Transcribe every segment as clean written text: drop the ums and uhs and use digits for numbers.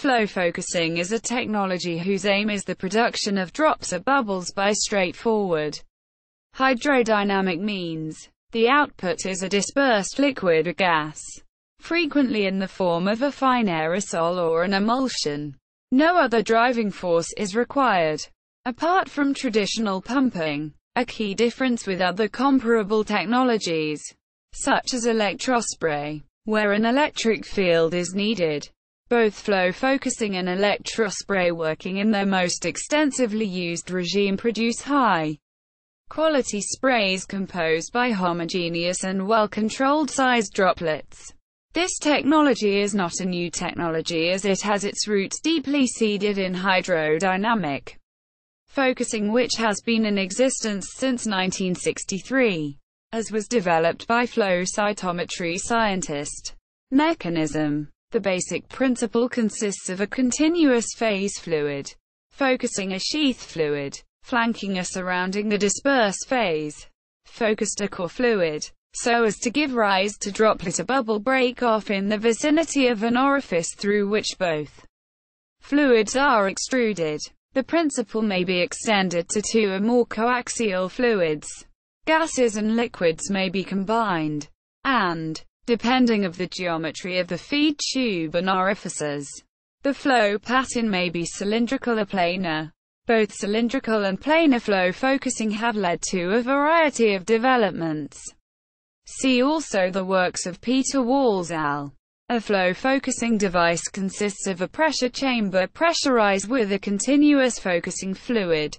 Flow focusing is a technology whose aim is the production of drops or bubbles by straightforward hydrodynamic means. The output is a dispersed liquid or gas, frequently in the form of a fine aerosol or an emulsion. No other driving force is required, apart from traditional pumping. A key difference with other comparable technologies, such as electrospray, where an electric field is needed. Both flow focusing and electrospray, working in their most extensively used regime, produce high-quality sprays composed by homogeneous and well-controlled sized droplets. This technology is not a new technology, as it has its roots deeply seeded in hydrodynamic focusing, which has been in existence since 1963, as was developed by flow cytometry scientist. Mechanism. The basic principle consists of a continuous phase fluid, focusing a sheath fluid, flanking or surrounding the dispersed phase, focused a core fluid, so as to give rise to droplet or bubble break off in the vicinity of an orifice through which both fluids are extruded. The principle may be extended to two or more coaxial fluids. Gases and liquids may be combined, and, depending of the geometry of the feed tube and orifices, the flow pattern may be cylindrical or planar. Both cylindrical and planar flow focusing have led to a variety of developments. See also the works of Peter Walls al. A flow focusing device consists of a pressure chamber pressurized with a continuous focusing fluid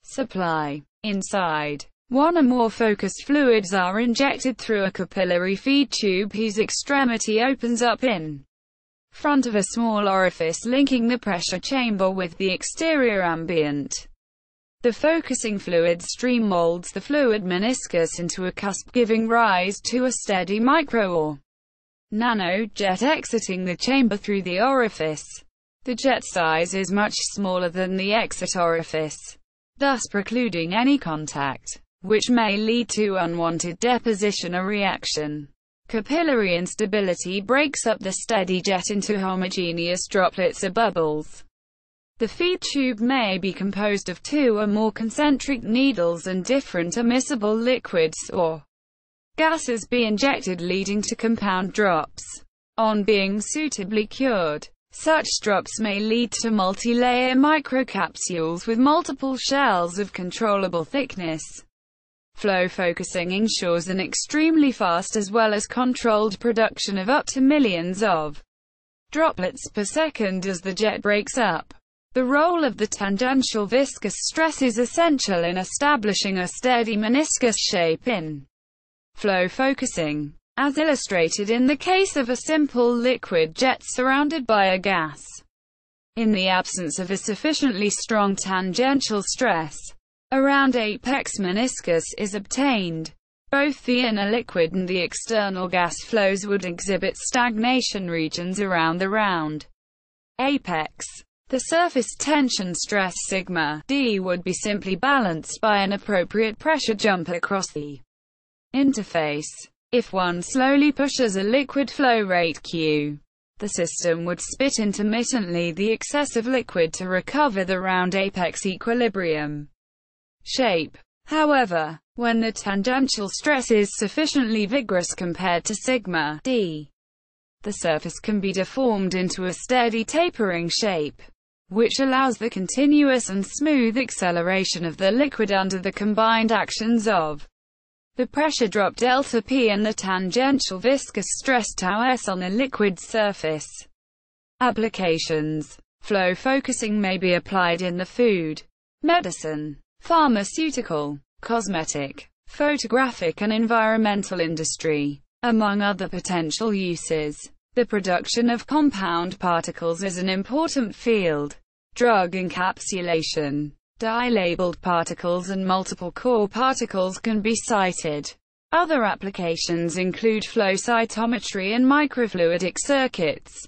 supply. Inside, one or more focused fluids are injected through a capillary feed tube whose extremity opens up in front of a small orifice linking the pressure chamber with the exterior ambient. The focusing fluid stream molds the fluid meniscus into a cusp, giving rise to a steady micro or nano jet exiting the chamber through the orifice. The jet size is much smaller than the exit orifice, thus precluding any contact, which may lead to unwanted deposition or reaction. Capillary instability breaks up the steady jet into homogeneous droplets or bubbles. The feed tube may be composed of two or more concentric needles, and different immiscible liquids or gases be injected, leading to compound drops. On being suitably cured, such drops may lead to multi-layer microcapsules with multiple shells of controllable thickness. Flow focusing ensures an extremely fast as well as controlled production of up to millions of droplets per second as the jet breaks up. The role of the tangential viscous stress is essential in establishing a steady meniscus shape in flow focusing, as illustrated in the case of a simple liquid jet surrounded by a gas. In the absence of a sufficiently strong tangential stress, a round apex meniscus is obtained. Both the inner liquid and the external gas flows would exhibit stagnation regions around the round apex. The surface tension stress sigma d would be simply balanced by an appropriate pressure jump across the interface. If one slowly pushes a liquid flow rate q, the system would spit intermittently the excessive liquid to recover the round apex equilibrium shape. However, when the tangential stress is sufficiently vigorous compared to sigma d, the surface can be deformed into a steady tapering shape, which allows the continuous and smooth acceleration of the liquid under the combined actions of the pressure drop delta P and the tangential viscous stress tau S on the liquid surface. Applications. Flow focusing may be applied in the food, medicine, pharmaceutical, cosmetic, photographic and environmental industry, among other potential uses. The production of compound particles is an important field. Drug encapsulation, dye-labeled particles and multiple core particles can be cited. Other applications include flow cytometry and microfluidic circuits.